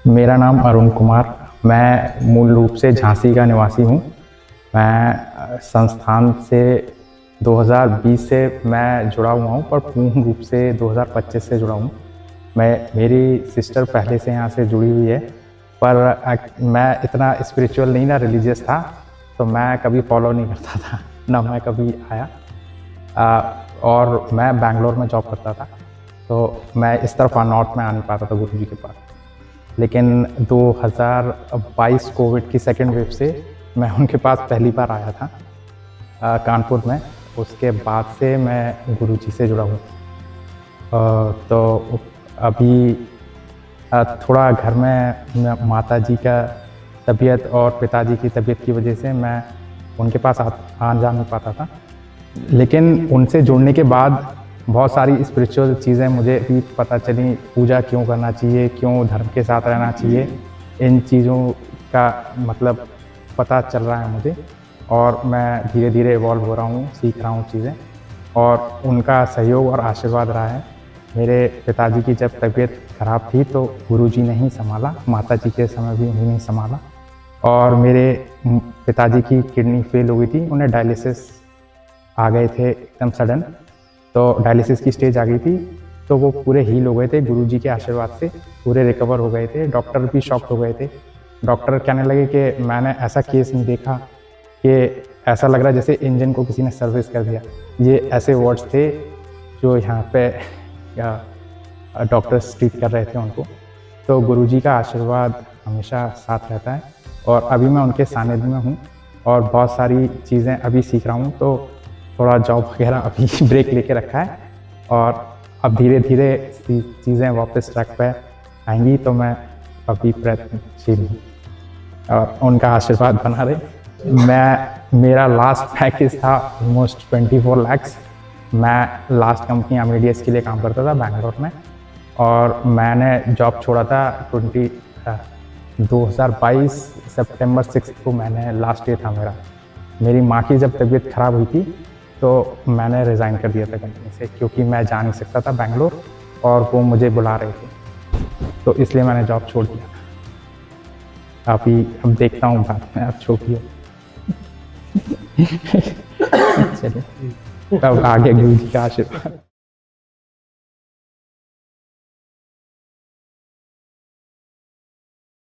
मेरा नाम अरुण कुमार। मैं मूल रूप से झांसी का निवासी हूँ। मैं संस्थान से 2020 से मैं जुड़ा हुआ हूँ, पर पूर्ण रूप से 2025 से जुड़ा हूँ। मेरी सिस्टर पहले से यहाँ से जुड़ी हुई है, पर मैं इतना स्पिरिचुअल नहीं ना रिलीजियस था, तो मैं कभी फॉलो नहीं करता था, ना मैं कभी आया। और मैं बैंगलोर में जॉब करता था, तो मैं इस तरफ नॉर्थ में आ नहीं पाता था गुरु जी के पास। लेकिन 2022 कोविड की सेकेंड वेव से मैं उनके पास पहली बार आया था कानपुर में। उसके बाद से मैं गुरुजी से जुड़ा हूँ। तो अभी थोड़ा घर में माता जी का तबीयत और पिताजी की तबीयत की वजह से मैं उनके पास आ जा नहीं पाता था। लेकिन उनसे जुड़ने के बाद बहुत सारी स्पिरिचुअल चीज़ें मुझे भी पता चली। पूजा क्यों करना चाहिए, क्यों धर्म के साथ रहना चाहिए, इन चीज़ों का मतलब पता चल रहा है मुझे, और मैं धीरे धीरे इवॉल्व हो रहा हूँ, सीख रहा हूँ चीज़ें, और उनका सहयोग और आशीर्वाद रहा है। मेरे पिताजी की जब तबीयत खराब थी तो गुरुजी ने ही संभाला, माता जी के समय भी उन्हीं ने संभाला। और मेरे पिताजी की किडनी फेल हो गई थी, उन्हें डायलिसिस आ गए थे एकदम सडन, तो डायलिसिस की स्टेज आ गई थी, तो वो पूरे हील हो गए थे गुरुजी के आशीर्वाद से, पूरे रिकवर हो गए थे। डॉक्टर भी शॉक्ड हो गए थे। डॉक्टर कहने लगे कि मैंने ऐसा केस नहीं देखा कि ऐसा लग रहा है जैसे इंजन को किसी ने सर्विस कर दिया। ये ऐसे वर्ड्स थे जो यहाँ पे डॉक्टर्स ट्रीट कर रहे थे उनको। तो गुरुजी का आशीर्वाद हमेशा साथ रहता है, और अभी मैं उनके सानिध्य में हूँ और बहुत सारी चीज़ें अभी सीख रहा हूँ। तो थोड़ा जॉब वगैरह अभी ब्रेक लेके रखा है, और अब धीरे धीरे चीज़ें वापस ट्रैक पे आएंगी, तो मैं अभी प्रयत्नशील हूँ और उनका आशीर्वाद बना रहे। मेरा लास्ट पैकेज था ऑलमोस्ट 24 लाख्स। मैं लास्ट कंपनी अमेडियस के लिए काम करता था बैंगलोर में, और मैंने जॉब छोड़ा था 2022 सितंबर 6 को मैंने लास्ट डे था मेरा। मेरी माँ की जब तबीयत ख़राब हुई थी तो मैंने रिज़ाइन कर दिया था कंपनी से, क्योंकि मैं जा नहीं सकता था बैंगलोर और वो मुझे बुला रहे थे, तो इसलिए मैंने जॉब छोड़ दिया। अब देखता हूँ बाद में, आप छोड़िए। चलिए, तब आगे गुरु जी का आशीर्वाद।